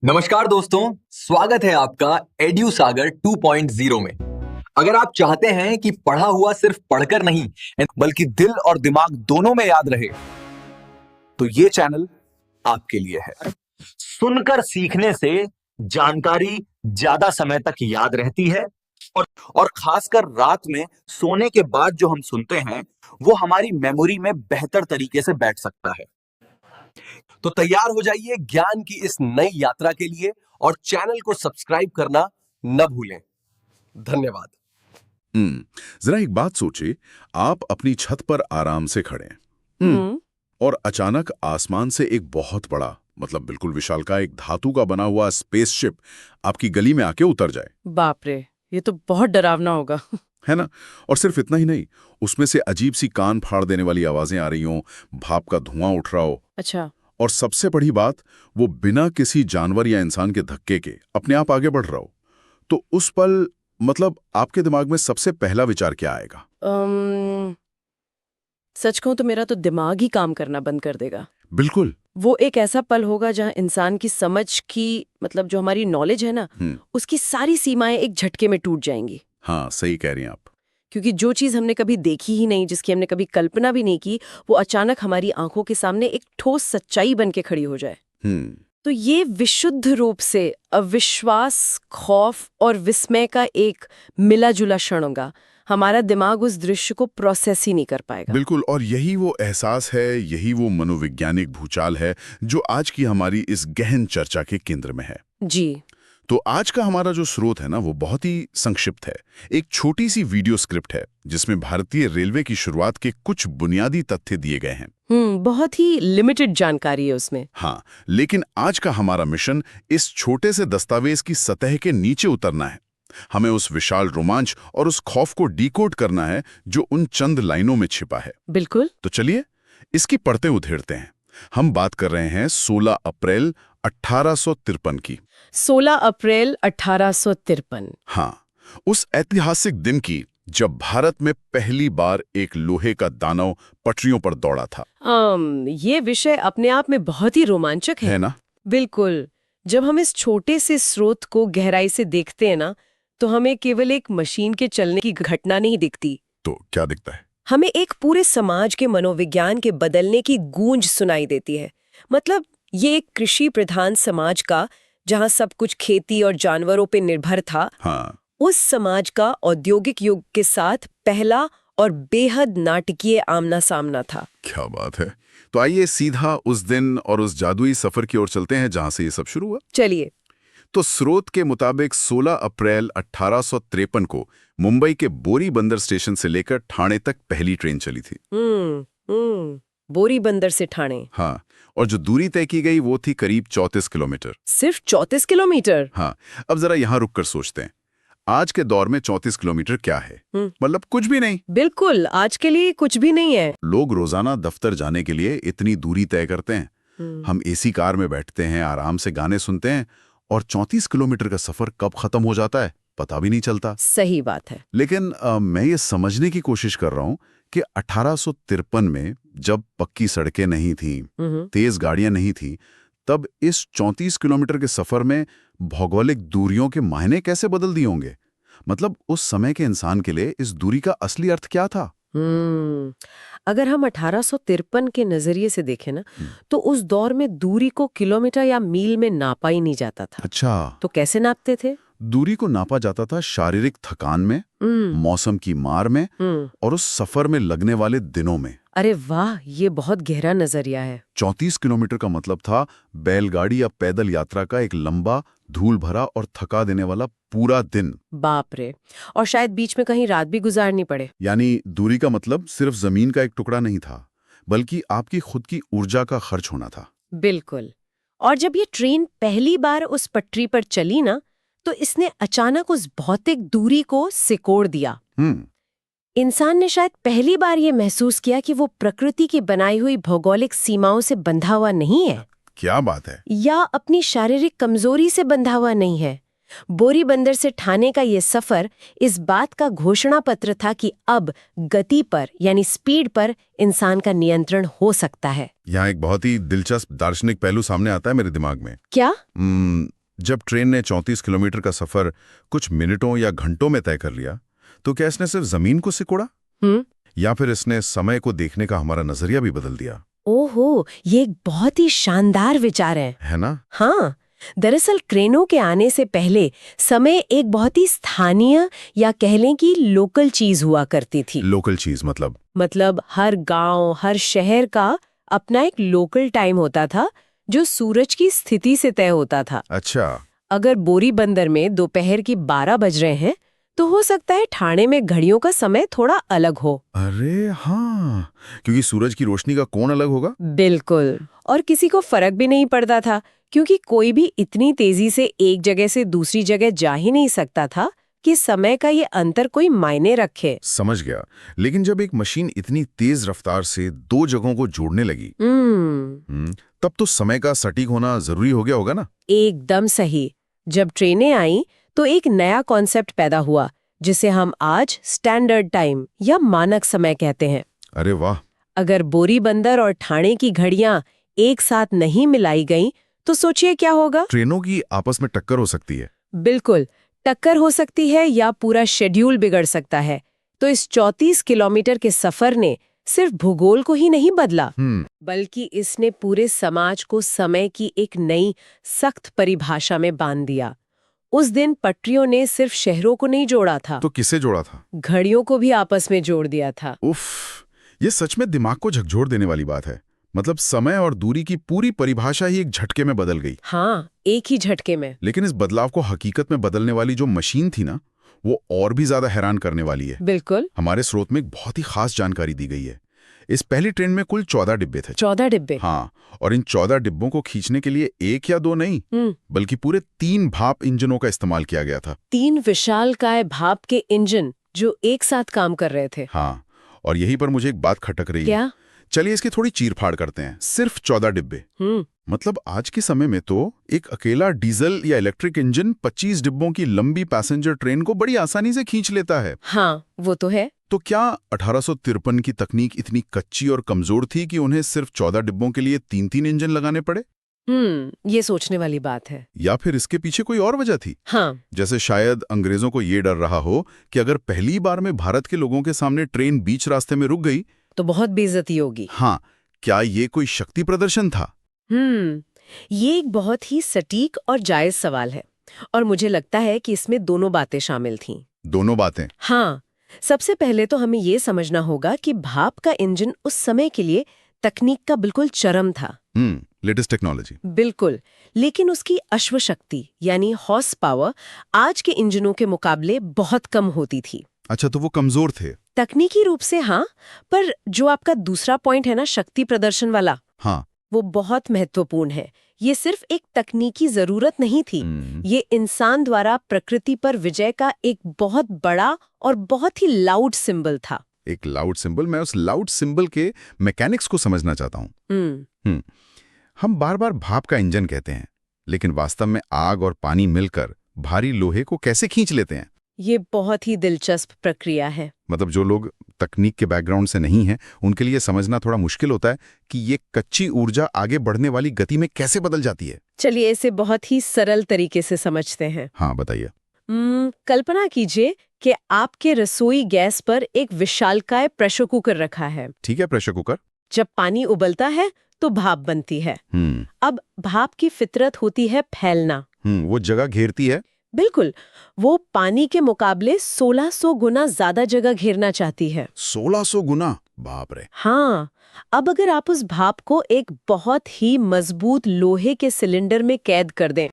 नमस्कार दोस्तों, स्वागत है आपका एड्यू सागर 2.0 में। अगर आप चाहते हैं कि पढ़ा हुआ सिर्फ पढ़कर नहीं बल्कि दिल और दिमाग दोनों में याद रहे, तो ये चैनल आपके लिए है। सुनकर सीखने से जानकारी ज्यादा समय तक याद रहती है और खासकर रात में सोने के बाद जो हम सुनते हैं वो हमारी मेमोरी में बेहतर तरीके से बैठ सकता है। तो तैयार हो जाइए ज्ञान की इस नई यात्रा के लिए और चैनल को सब्सक्राइब करना न भूलें। धन्यवाद। जरा एक बात सोचिए, आप अपनी छत पर आराम से खड़े हैं और अचानक आसमान से एक बहुत बड़ा, मतलब बिल्कुल विशालकाय एक धातु का बना हुआ स्पेसशिप आपकी गली में आके उतर जाए। बाप रे, ये तो बहुत डरावना होगा। है ना? और सिर्फ इतना ही नहीं, उसमें से अजीब सी कान फाड़ देने वाली आवाजें आ रही हों, भाप का धुआं उठ रहा हो। अच्छा। और सबसे बड़ी बात, वो बिना किसी जानवर या इंसान के धक्के के अपने आप आगे बढ़ रहा हो। तो उस पल मतलब आपके दिमाग में सबसे पहला विचार क्या आएगा? सच कहूं तो मेरा तो दिमाग ही काम करना बंद कर देगा। बिल्कुल। वो एक ऐसा पल होगा जहां इंसान की समझ की, मतलब जो हमारी नॉलेज है ना, उसकी सारी सीमाएं एक झटके में टूट जाएंगी। हाँ, सही कह रही हैं आप। क्योंकि जो चीज हमने कभी देखी ही नहीं, जिसकी हमने कभी कल्पना भी नहीं की, वो अचानक हमारी आंखों के सामने एक ठोस सच्चाई बन के खड़ी हो जाए। तो ये विशुद्ध रूप से अविश्वास, खौफ और विस्मय का एक मिला जुला क्षण होगा। हमारा दिमाग उस दृश्य को प्रोसेस ही नहीं कर पाएगा। बिल्कुल, और यही वो एहसास है, यही वो मनोवैज्ञानिक भूचाल है जो आज की हमारी इस गहन चर्चा के केंद्र में है। जी। तो आज का हमारा जो स्रोत है ना, वो बहुत ही संक्षिप्त है। एक छोटी सी वीडियो स्क्रिप्ट है जिसमें भारतीय रेलवे की शुरुआत के कुछ बुनियादी तथ्य दिए गए हैं। बहुत ही लिमिटेड जानकारी है उसमें। हाँ, लेकिन आज का हमारा मिशन इस छोटे से दस्तावेज की सतह के नीचे उतरना है। हमें उस विशाल रोमांच और उस खौफ को डिकोड करना है जो उन चंद लाइनों में छिपा है। बिल्कुल। तो चलिए इसकी परतें उधेड़ते हैं। हम बात कर रहे हैं 16 अप्रैल 1853 की। 16 अप्रैल 1853। हाँ, उस ऐतिहासिक दिन की जब भारत में पहली बार एक लोहे का दानव पटरियों पर दौड़ा था। ये विषय अपने आप में बहुत ही रोमांचक है ना? बिल्कुल। जब हम इस छोटे से स्रोत को गहराई से देखते हैं ना, तो हमें केवल एक मशीन के चलने की घटना नहीं दिखती। तो क्या दिखता है? हमें एक पूरे समाज के मनोविज्ञान के बदलने की गूंज सुनाई देती है। मतलब ये एक कृषि प्रधान समाज का, जहां सब कुछ खेती और जानवरों पे निर्भर था, हाँ। उस समाज का औद्योगिक युग के साथ पहला और बेहद नाटकीय आमना सामना था। क्या बात है। तो आइए सीधा उस दिन और उस जादुई सफर की ओर चलते हैं जहां से ये सब शुरू हुआ। चलिए। तो स्रोत के मुताबिक 16 अप्रैल 1853 को मुंबई के बोरी बंदर स्टेशन से लेकर ठाणे तक पहली ट्रेन चली थी। बोरी बंदर से ठाणे। हाँ, और जो दूरी तय की गई वो थी करीब 34 किलोमीटर। सिर्फ 34 किलोमीटर? हाँ। अब जरा यहाँ रुककर सोचते हैं, आज के दौर में 34 किलोमीटर क्या है? मतलब कुछ भी नहीं। बिल्कुल, आज के लिए कुछ भी नहीं है। लोग रोजाना दफ्तर जाने के लिए इतनी दूरी तय करते हैं। हम एसी कार में बैठते हैं, आराम से गाने सुनते हैं, और 34 किलोमीटर का सफर कब खत्म हो जाता है पता भी नहीं चलता। सही बात है। लेकिन मैं ये समझने की कोशिश कर रहा हूँ कि 1853 में जब पक्की सड़कें नहीं थी, तेज गाड़ियां नहीं थी, तब इस 34 किलोमीटर के सफर में भौगोलिक दूरियों के मायने कैसे बदल दिए होंगे? मतलब उस समय के इंसान के लिए इस दूरी का असली अर्थ क्या था? अगर हम 1853 के नजरिए से देखें ना, तो उस दौर में दूरी को किलोमीटर या मील में नापा ही नहीं जाता था। अच्छा। तो कैसे नापते थे? दूरी को नापा जाता था शारीरिक थकान में, मौसम की मार में, और उस सफर में लगने वाले दिनों में। अरे वाह, ये बहुत गहरा नजरिया है। 34 किलोमीटर का मतलब था बैलगाड़ी या पैदल यात्रा का एक लंबा, धूल भरा और थका देने वाला पूरा दिन। बाप रे। और शायद बीच में कहीं रात भी गुजारनी पड़े। यानी दूरी का मतलब सिर्फ जमीन का एक टुकड़ा नहीं था, बल्कि आपकी खुद की ऊर्जा का खर्च होना था। बिल्कुल। और जब ये ट्रेन पहली बार उस पटरी पर चली ना, तो इसने अचानक उस भौतिक दूरी को सिकोड़ दिया। इंसान ने शायद पहली बार ये महसूस किया कि वो प्रकृति की बनाई हुई भौगोलिक सीमाओं से बंधा हुआ नहीं है। क्या बात है। या अपनी शारीरिक कमजोरी से बंधा हुआ नहीं है। बोरीबंदर से ठाणे का ये सफर इस बात का घोषणा पत्र था कि अब गति पर यानी स्पीड पर इंसान का नियंत्रण हो सकता है। यहाँ एक बहुत ही दिलचस्प दार्शनिक पहलू सामने आता है मेरे दिमाग में। क्या? जब ट्रेन ने 34 किलोमीटर का सफर कुछ मिनटों या घंटों में तय कर लिया, तो क्या इसने सिर्फ जमीन को सिकोड़ा, या फिर इसने समय को देखने का हमारा नजरिया भी बदल दिया? ओहो, ये एक बहुत ही शानदार विचार है ना? हाँ, दरअसल ट्रेनों के आने से पहले समय एक बहुत ही स्थानीय या कह लें कि लोकल चीज हुआ करती थी। लोकल चीज मतलब हर गांव, हर शहर का अपना एक लोकल टाइम होता था जो सूरज की स्थिति से तय होता था। अच्छा। अगर बोरीबंदर में दोपहर की 12 बज रहे हैं तो हो सकता है ठाणे में घड़ियों का समय थोड़ा अलग हो। अरे हाँ, क्योंकि सूरज की रोशनी का कोण अलग होगा। बिल्कुल, और किसी को फर्क भी नहीं पड़ता था क्योंकि कोई भी इतनी तेजी से एक जगह से दूसरी जगह जा ही नहीं सकता था कि समय का ये अंतर कोई मायने रखे। समझ गया। लेकिन जब एक मशीन इतनी तेज रफ्तार से दो जगहों को जोड़ने लगी, तब तो समय का सटीक होना जरूरी हो गया होगा ना? एकदम सही। जब ट्रेनें आई तो एक नया कॉन्सेप्ट पैदा हुआ जिसे हम आज स्टैंडर्ड टाइम या मानक समय कहते हैं। अरे वाह! अगर बोरीबंदर और ठाणे की घड़ियां एक साथ नहीं मिलाई गईं तो सोचिए क्या होगा। ट्रेनों की आपस में टक्कर हो सकती है। बिल्कुल, टक्कर हो सकती है या पूरा शेड्यूल बिगड़ सकता है। तो इस 34 किलोमीटर के सफर ने सिर्फ भूगोल को ही नहीं बदला, बल्कि इसने पूरे समाज को समय की एक नई सख्त परिभाषा में बांध दिया। उस दिन पटरियों ने सिर्फ शहरों को नहीं जोड़ा था, तो किसे जोड़ा था? घड़ियों को भी आपस में जोड़ दिया था। उफ, ये सच में दिमाग को झकझोर देने वाली बात है। मतलब समय और दूरी की पूरी परिभाषा ही एक झटके में बदल गई। हाँ, एक ही झटके में। लेकिन इस बदलाव को हकीकत में बदलने वाली जो मशीन थी ना, वो और भी ज्यादा हैरान करने वाली है। बिल्कुल। हमारे स्रोत में एक बहुत ही खास जानकारी दी गई है। इस पहली ट्रेन में कुल 14 डिब्बे थे। 14 डिब्बे? हाँ, और इन 14 डिब्बों को खींचने के लिए एक या दो नहीं, बल्कि पूरे 3 भाप इंजनों का इस्तेमाल किया गया था। 3 विशालकाय भाप के इंजन जो एक साथ काम कर रहे थे। हाँ, और यहीं पर मुझे एक बात खटक रही है। क्या? चलिए इसकी थोड़ी चीरफाड़ करते हैं। सिर्फ 14 डिब्बे, मतलब आज के समय में तो एक अकेला डीजल या इलेक्ट्रिक इंजन 25 डिब्बों की लंबी पैसेंजर ट्रेन को बड़ी आसानी से खींच लेता है। हाँ, वो तो है। तो क्या 1853 की तकनीक इतनी कच्ची और कमजोर थी कि उन्हें सिर्फ 14 डिब्बों के लिए 3-3 इंजन लगाने पड़े? ये सोचने वाली बात है। या फिर इसके पीछे कोई और वजह थी? हाँ। जैसे शायद अंग्रेजों को ये डर रहा हो कि अगर पहली बार में भारत के लोगों के सामने ट्रेन बीच रास्ते में रुक गई तो बहुत बेइज्जती होगी। हाँ, क्या ये कोई शक्ति प्रदर्शन था? ये एक बहुत ही सटीक और जायज सवाल है, और मुझे लगता है कि इसमें दोनों बातें शामिल थीं। दोनों बातें? हाँ, सबसे पहले तो हमें ये समझना होगा कि भाप का इंजन उस समय के लिए तकनीक का बिल्कुल चरम था। Latest technology. बिल्कुल, लेकिन उसकी अश्वशक्ति यानी हॉर्स पावर आज के इंजनों के मुकाबले बहुत कम होती थी। अच्छा, तो वो कमजोर थे? तकनीकी रूप से हाँ, पर जो आपका दूसरा पॉइंट है ना, शक्ति प्रदर्शन वाला, हाँ, वो बहुत महत्वपूर्ण है। ये सिर्फ एक तकनीकी जरूरत नहीं थी, ये इंसान द्वारा प्रकृति पर विजय का एक बहुत बड़ा और बहुत ही लाउड सिंबल था। एक लाउड सिंबल? मैं उस लाउड सिंबल के मैकेनिक्स को समझना चाहता हूँ। हम बार बार भाप का इंजन कहते हैं, लेकिन वास्तव में आग और पानी मिलकर भारी लोहे को कैसे खींच लेते हैं? ये बहुत ही दिलचस्प प्रक्रिया है। मतलब जो लोग तकनीक के बैकग्राउंड से नहीं हैं, उनके लिए समझना थोड़ा मुश्किल होता है कि ये कच्ची ऊर्जा आगे बढ़ने वाली गति में कैसे बदल जाती है। चलिए इसे बहुत ही सरल तरीके से समझते हैं। हाँ, बताइए। कल्पना कीजिए कि आपके रसोई गैस पर एक विशालकाय प्रेशर कुकर रखा है। ठीक है, प्रेशर कुकर। जब पानी उबलता है तो भाप बनती है। अब भाप की फितरत होती है फैलना। वो जगह घेरती है। बिल्कुल, वो पानी के मुकाबले 1600 गुना ज्यादा जगह घेरना चाहती है। 1600 गुना? बाप रे। हाँ, अब अगर आप उस भाप को एक बहुत ही मजबूत लोहे के सिलेंडर में कैद कर दें,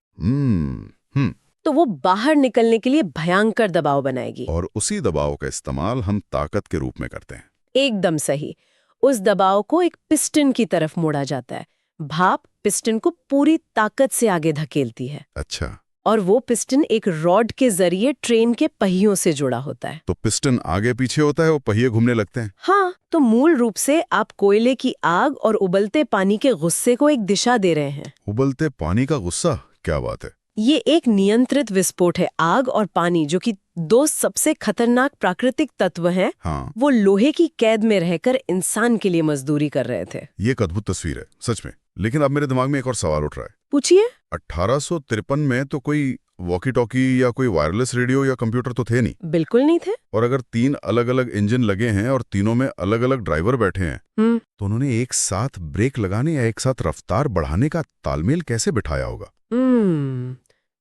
तो वो बाहर निकलने के लिए भयंकर दबाव बनाएगी। और उसी दबाव का इस्तेमाल हम ताकत के रूप में करते हैं। एकदम सही। उस दबाव को एक पिस्टन की तरफ मोड़ा जाता है। भाप पिस्टन को पूरी ताकत से आगे धकेलती है। अच्छा। और वो पिस्टन एक रॉड के जरिए ट्रेन के पहियों से जुड़ा होता है। तो पिस्टन आगे पीछे होता है, वो पहिए घूमने लगते हैं। हाँ, तो मूल रूप से आप कोयले की आग और उबलते पानी के गुस्से को एक दिशा दे रहे हैं। उबलते पानी का गुस्सा? क्या बात है। ये एक नियंत्रित विस्फोट है। आग और पानी, जो कि दो सबसे खतरनाक प्राकृतिक तत्व हैं, हाँ, वो लोहे की कैद में रहकर इंसान के लिए मजदूरी कर रहे थे। ये एक अद्भुत तस्वीर है सच में। लेकिन अब मेरे दिमाग में एक और सवाल उठ रहा है। पूछिए। 1853 में तो कोई वॉकी टॉकी या कोई वायरलेस रेडियो या कंप्यूटर तो थे नहीं। बिल्कुल नहीं थे। और अगर 3 अलग-अलग इंजन लगे हैं और तीनों में अलग-अलग ड्राइवर बैठे हैं, तो उन्होंने एक साथ ब्रेक लगाने या एक साथ रफ्तार बढ़ाने का तालमेल कैसे बिठाया होगा?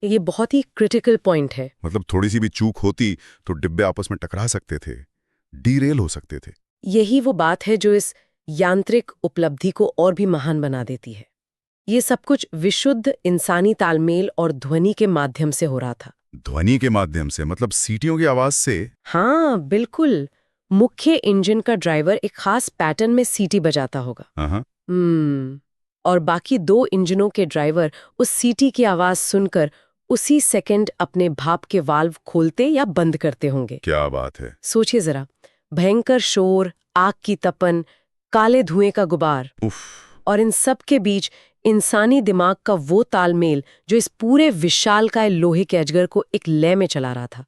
ये बहुत ही क्रिटिकल पॉइंट है। मतलब थोड़ी सी भी चूक होती तो डिब्बे आपस में टकरा सकते थे, डीरेल हो सकते थे। यही वो बात है जो इस यांत्रिक उपलब्धि को और भी महान बना देती है। ये सब कुछ विशुद्ध इंसानी तालमेल और ध्वनि के माध्यम से हो रहा था। ध्वनि के माध्यम से मतलब सीटियों की आवाज से? हाँ बिल्कुल। मुख्य इंजन का ड्राइवर एक खास पैटर्न में सीटी बजाता होगा। हाँ। और बाकी 2 इंजनों के ड्राइवर उस सीटी की आवाज सुनकर उसी सेकंड अपने भाप के वाल्व खोलते या बंद करते होंगे। क्या बात है। सोचिए जरा, भयंकर शोर, आग की तपन, काले धुएं का गुबार, और इन सब के बीच इंसानी दिमाग का वो तालमेल जो इस पूरे विशालकाय लोहे के अजगर को एक लय में चला रहा था।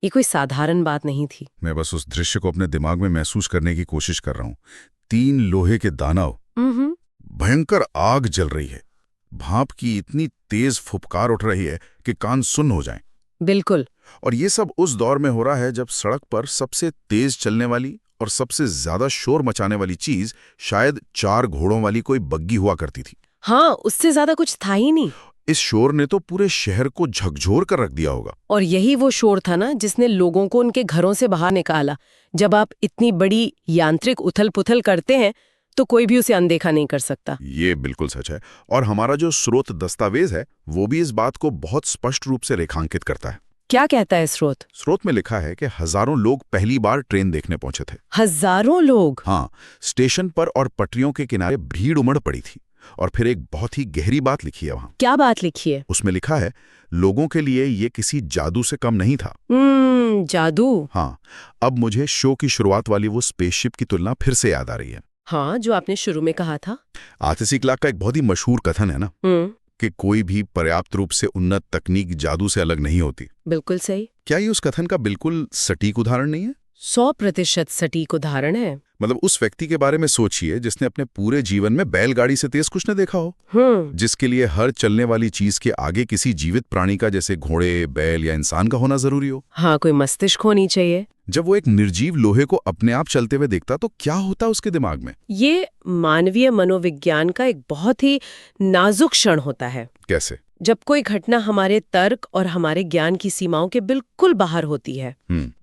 ये कोई साधारण बात नहीं थी। मैं बस उस दृश्य को अपने दिमाग में महसूस करने की कोशिश कर रहा हूँ। 3 लोहे के दानव, भयंकर आग जल रही है, भाप की इतनी तेज फुफकार उठ रही है कि कान सुन्न हो जाएं। बिल्कुल। और ये सब उस दौर में हो रहा है जब सड़क पर सबसे तेज चलने वाली और सबसे ज्यादा शोर मचाने वाली चीज शायद 4 घोड़ों वाली कोई बग्गी हुआ करती थी। हाँ, उससे ज्यादा कुछ था ही नहीं। इस शोर ने तो पूरे शहर को झकझोर कर रख दिया होगा। और यही वो शोर था ना जिसने लोगों को उनके घरों से बाहर निकाला। जब आप इतनी बड़ी यांत्रिक उथल-पुथल करते हैं तो कोई भी उसे अनदेखा नहीं कर सकता। ये बिल्कुल सच है। और हमारा जो स्रोत दस्तावेज है वो भी इस बात को बहुत स्पष्ट रूप से रेखांकित करता है। क्या कहता है स्रोत? स्रोत में लिखा है कि हजारों लोग पहली बार ट्रेन देखने पहुंचे थे। हजारों लोग? हाँ, स्टेशन पर और पटरियों के किनारे भीड़ उमड़ पड़ी थी। और फिर एक बहुत ही गहरी बात लिखी है वहां। क्या बात लिखी है? उसमें लिखा है, लोगों के लिए ये किसी जादू से कम नहीं था। जादू? हाँ, अब मुझे शो की शुरुआत वाली वो स्पेसशिप की तुलना फिर से याद आ रही है। हाँ, जो आपने शुरू में कहा था। आतिशी क्लार्क का एक बहुत ही मशहूर कथन है ना, कि कोई भी पर्याप्त रूप से उन्नत तकनीक जादू से अलग नहीं होती। बिल्कुल सही। क्या ये उस कथन का बिल्कुल सटीक उदाहरण नहीं है? 100% सटीक उदाहरण है। मतलब उस व्यक्ति के बारे में सोचिए जिसने अपने पूरे जीवन में बैलगाड़ी से तेज कुछ न देखा हो, जिसके लिए हर चलने वाली चीज के आगे किसी जीवित प्राणी का, जैसे घोड़े, बैल या इंसान का होना जरूरी हो। हाँ, कोई मस्तिष्क होनी चाहिए। जब वो एक निर्जीव लोहे को अपने आप चलते हुए देखता तो क्या होता उसके दिमाग में? ये मानवीय मनोविज्ञान का एक बहुत ही नाजुक क्षण होता है। कैसे? जब कोई घटना हमारे तर्क और हमारे ज्ञान की सीमाओं के बिल्कुल बाहर होती है,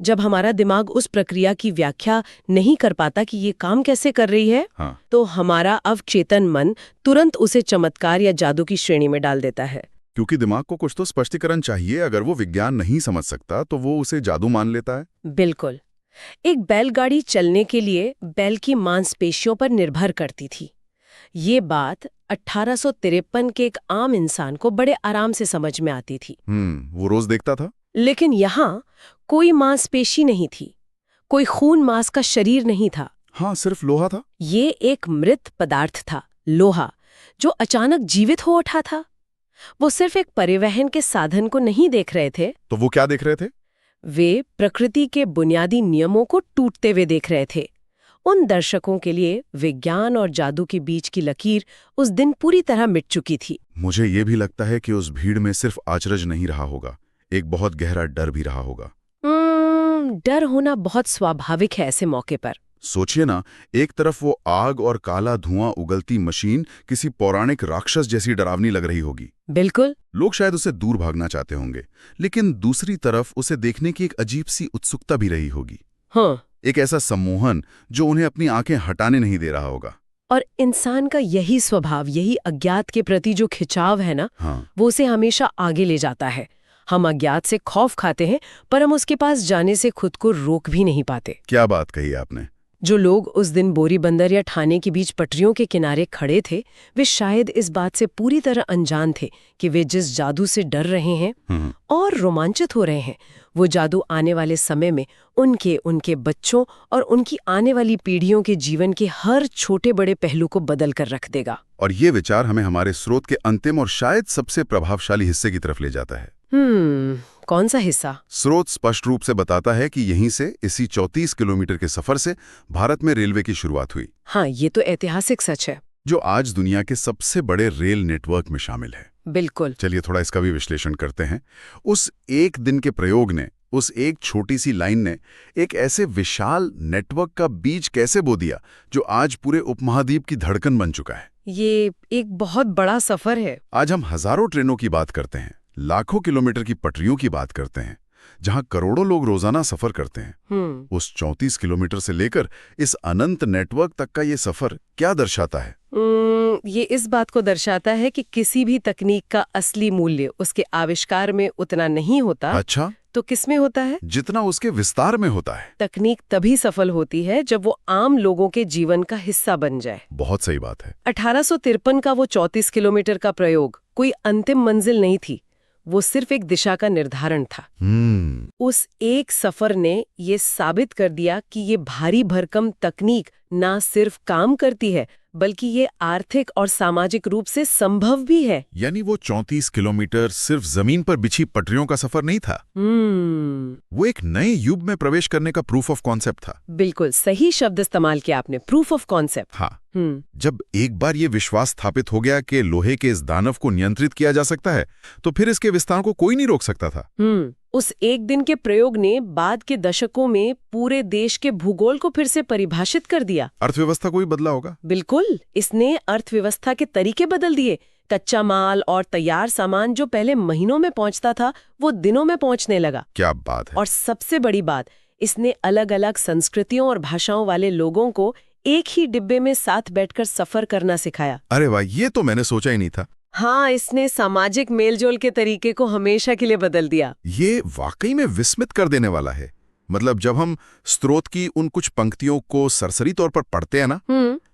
जब हमारा दिमाग उस प्रक्रिया की व्याख्या नहीं कर पाता कि ये काम कैसे कर रही है, तो हमारा अवचेतन मन तुरंत उसे चमत्कार या जादू की श्रेणी में डाल देता है। क्योंकि दिमाग को कुछ तो स्पष्टीकरण चाहिए। अगर वो विज्ञान नहीं समझ सकता तो वो उसे जादू मान लेता है। बिल्कुल। एक बैलगाड़ी चलने के लिए बैल की मांसपेशियों पर निर्भर करती थी। ये बात 1853 के एक आम इंसान को बड़े आराम से समझ में आती थी। वो रोज देखता था। लेकिन यहाँ कोई मांसपेशी नहीं थी, कोई खून मांस का शरीर नहीं था। हाँ, सिर्फ लोहा था। ये एक मृत पदार्थ था, लोहा, जो अचानक जीवित हो उठा था। वो सिर्फ एक परिवहन के साधन को नहीं देख रहे थे। तो वो क्या देख रहे थे? वे प्रकृति के बुनियादी नियमों को टूटते हुए देख रहे थे। उन दर्शकों के लिए विज्ञान और जादू के बीच की लकीर उस दिन पूरी तरह मिट चुकी थी। मुझे ये भी लगता है कि उस भीड़ में सिर्फ अचरज नहीं रहा होगा, एक बहुत गहरा डर भी रहा होगा। डर होना बहुत स्वाभाविक है ऐसे मौके पर। सोचिए ना, एक तरफ वो आग और काला धुआं उगलती मशीन किसी पौराणिक राक्षस जैसी डरावनी लग रही होगी। बिल्कुल। लोग शायद उसे दूर भागना चाहते होंगे, लेकिन दूसरी तरफ उसे देखने की एक अजीब सी उत्सुकता भी रही होगी। हाँ, एक ऐसा सम्मोहन जो उन्हें अपनी आंखें हटाने नहीं दे रहा होगा। और इंसान का यही स्वभाव, यही अज्ञात के प्रति जो खिंचाव है ना, वो उसे हमेशा आगे ले जाता है। हम अज्ञात से खौफ खाते हैं, पर हम उसके पास जाने से खुद को रोक भी नहीं पाते। क्या बात कही आपने। जो लोग उस दिन बोरीबंदर या ठाणे के बीच पटरियों के किनारे खड़े थे, वे शायद इस बात से पूरी तरह अनजान थे कि वे जिस जादू से डर रहे हैं और रोमांचित हो रहे हैं, वो जादू आने वाले समय में उनके बच्चों और उनकी आने वाली पीढ़ियों के जीवन के हर छोटे बड़े पहलू को बदल कर रख देगा। और ये विचार हमें हमारे स्रोत के अंतिम और शायद सबसे प्रभावशाली हिस्से की तरफ ले जाता है। कौन सा हिस्सा? स्रोत स्पष्ट रूप से बताता है कि यहीं से, इसी 34 किलोमीटर के सफर से भारत में रेलवे की शुरुआत हुई। हाँ, ये तो ऐतिहासिक सच है, जो आज दुनिया के सबसे बड़े रेल नेटवर्क में शामिल है। बिल्कुल। चलिए थोड़ा इसका भी विश्लेषण करते हैं। उस एक दिन के प्रयोग ने, उस एक छोटी सी लाइन ने एक ऐसे विशाल नेटवर्क का बीज कैसे बो दिया जो आज पूरे उपमहाद्वीप की धड़कन बन चुका है। ये एक बहुत बड़ा सफर है। आज हम हजारों ट्रेनों की बात करते हैं, लाखों किलोमीटर की पटरियों की बात करते हैं, जहां करोड़ों लोग रोजाना सफर करते हैं। उस 34 किलोमीटर से लेकर इस अनंत नेटवर्क तक का ये सफर क्या दर्शाता है? ये इस बात को दर्शाता है कि किसी भी तकनीक का असली मूल्य उसके आविष्कार में उतना नहीं होता। अच्छा, तो किसमें होता है? जितना उसके विस्तार में होता है। तकनीक तभी सफल होती है जब वो आम लोगों के जीवन का हिस्सा बन जाए। बहुत सही बात है। 1853 का वो 34 किलोमीटर का प्रयोग कोई अंतिम मंजिल नहीं थी, वो सिर्फ एक दिशा का निर्धारण था। उस एक सफर ने ये साबित कर दिया कि ये भारी भरकम तकनीक ना सिर्फ काम करती है, बल्कि ये आर्थिक और सामाजिक रूप से संभव भी है। यानी वो 34 किलोमीटर सिर्फ जमीन पर बिछी पटरियों का सफर नहीं था। वो एक नए युग में प्रवेश करने का प्रूफ ऑफ कॉन्सेप्ट था। बिल्कुल सही शब्द इस्तेमाल किया आपने, प्रूफ ऑफ कॉन्सेप्ट। हाँ, जब एक बार ये विश्वास स्थापित हो गया कि लोहे के इस दानव को नियंत्रित किया जा सकता है, तो फिर इसके विस्तार को कोई नहीं रोक सकता था। उस एक दिन के प्रयोग ने बाद के दशकों में पूरे देश के भूगोल को फिर से परिभाषित कर दिया। अर्थव्यवस्था को भी बदला होगा। बिल्कुल, इसने अर्थव्यवस्था के तरीके बदल दिए। कच्चा माल और तैयार सामान जो पहले महीनों में पहुंचता था, वो दिनों में पहुंचने लगा। क्या बात है। और सबसे बड़ी बात, इसने अलग अलग संस्कृतियों और भाषाओं वाले लोगों को एक ही डिब्बे में साथ बैठकर सफर करना सिखाया। अरे वाह, ये तो मैंने सोचा ही नहीं था। हाँ, इसने सामाजिक मेलजोल के तरीके को हमेशा के लिए बदल दिया। ये वाकई में विस्मित कर देने वाला है। मतलब जब हम स्रोत की उन कुछ पंक्तियों को सरसरी तौर पर पढ़ते हैं ना,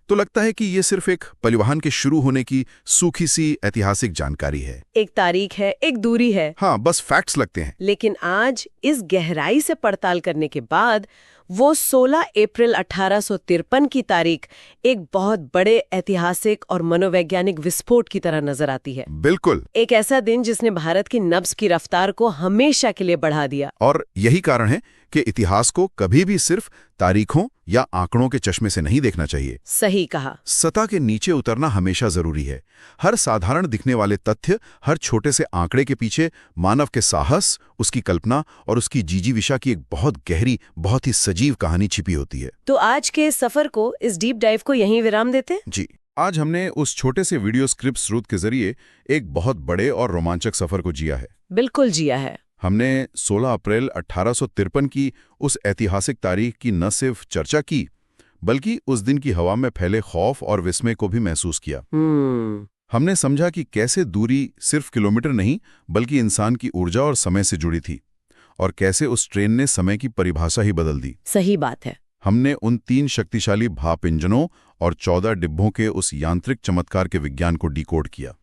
तो लगता है कि ये सिर्फ एक परिवहन के शुरू होने की सूखी सी ऐतिहासिक जानकारी है। एक तारीख है, एक दूरी है। हाँ, बस फैक्ट्स लगते हैं। लेकिन आज इस गहराई से पड़ताल करने के बाद वो 16 अप्रैल 1853 की तारीख एक बहुत बड़े ऐतिहासिक और मनोवैज्ञानिक विस्फोट की तरह नजर आती है। बिल्कुल, एक ऐसा दिन जिसने भारत की नब्ज की रफ्तार को हमेशा के लिए बढ़ा दिया। और यही कारण है कि इतिहास को कभी भी सिर्फ तारीखों या आंकड़ों के चश्मे से नहीं देखना चाहिए। सही कहा। सतह के नीचे उतरना हमेशा जरूरी है। हर साधारण दिखने वाले तथ्य, हर छोटे से आंकड़े के पीछे मानव के साहस, उसकी कल्पना और उसकी जीजीविषा की एक बहुत गहरी, बहुत ही सजीव कहानी छिपी होती है। तो आज के सफर को, इस डीप डाइव को यहीं विराम देते? जी, आज हमने उस छोटे से वीडियो स्क्रिप्ट स्रोत के जरिए एक बहुत बड़े और रोमांचक सफर को जिया है। बिल्कुल जिया है। हमने 16 अप्रैल 1853 की उस ऐतिहासिक तारीख की न सिर्फ चर्चा की, बल्कि उस दिन की हवा में फैले खौफ और विस्मय को भी महसूस किया। हमने समझा कि कैसे दूरी सिर्फ किलोमीटर नहीं, बल्कि इंसान की ऊर्जा और समय से जुड़ी थी, और कैसे उस ट्रेन ने समय की परिभाषा ही बदल दी। सही बात है। हमने उन 3 शक्तिशाली भाप इंजनों और 14 डिब्बों के उस यांत्रिक चमत्कार के विज्ञान को डिकोड किया।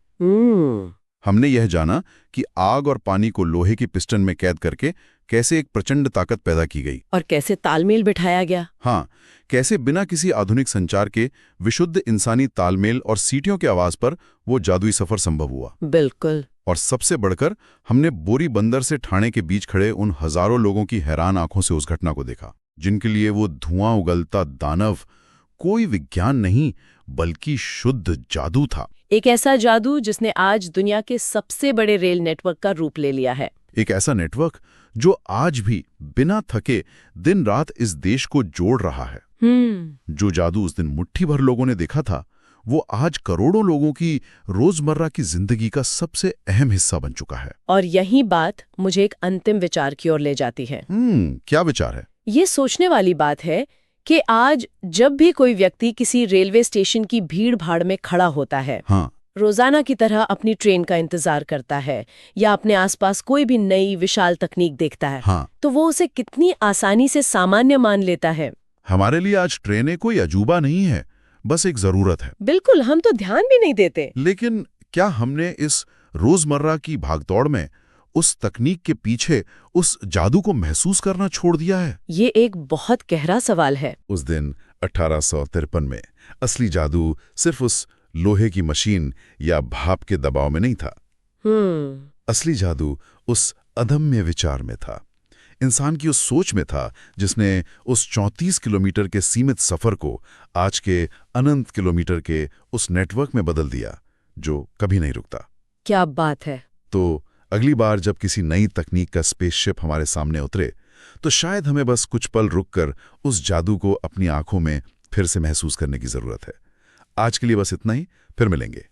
हमने यह जाना कि आग और पानी को लोहे की पिस्टन में कैद करके कैसे एक प्रचंड ताकत पैदा की गई, और कैसे तालमेल बिठाया गया। हाँ, कैसे बिना किसी आधुनिक संचार के विशुद्ध इंसानी तालमेल और सीटियों के आवाज पर वो जादुई सफर संभव हुआ। बिल्कुल। और सबसे बढ़कर हमने बोरीबंदर से ठाणे के बीच खड़े उन हजारों लोगों की हैरान आंखों से उस घटना को देखा, जिनके लिए वो धुआं उगलता दानव कोई विज्ञान नहीं, बल्कि शुद्ध जादू था। एक ऐसा जादू जिसने आज दुनिया के सबसे बड़े रेल नेटवर्क का रूप ले लिया है। एक ऐसा नेटवर्क जो आज भी बिना थके दिन रात इस देश को जोड़ रहा है। जो जादू उस दिन मुट्ठी भर लोगों ने देखा था, वो आज करोड़ों लोगों की रोजमर्रा की जिंदगी का सबसे अहम हिस्सा बन चुका है। और यही बात मुझे एक अंतिम विचार की ओर ले जाती है। क्या विचार है? ये सोचने वाली बात है कि आज जब भी कोई व्यक्ति किसी रेलवे स्टेशन की भीड़ भाड़ में खड़ा होता है, हाँ, रोजाना की तरह अपनी ट्रेन का इंतजार करता है, या अपने आसपास कोई भी नई विशाल तकनीक देखता है, हाँ, तो वो उसे कितनी आसानी से सामान्य मान लेता है। हमारे लिए आज ट्रेनें कोई अजूबा नहीं है, बस एक जरूरत है। बिल्कुल, हम तो ध्यान भी नहीं देते। लेकिन क्या हमने इस रोजमर्रा की भागदौड़ में उस तकनीक के पीछे उस जादू को महसूस करना छोड़ दिया है? ये एक बहुत गहरा सवाल है। उस दिन 1853 में असली जादू सिर्फ उस लोहे की मशीन या भाप के दबाव में नहीं था। असली जादू उस अदम्य विचार में था, इंसान की उस सोच में था जिसने उस 34 किलोमीटर के सीमित सफर को आज के अनंत किलोमीटर के उस नेटवर्क में बदल दिया जो कभी नहीं रुकता। क्या बात है। तो अगली बार जब किसी नई तकनीक का स्पेसशिप हमारे सामने उतरे तो शायद हमें बस कुछ पल रुककर उस जादू को अपनी आंखों में फिर से महसूस करने की जरूरत है। आज के लिए बस इतना ही, फिर मिलेंगे।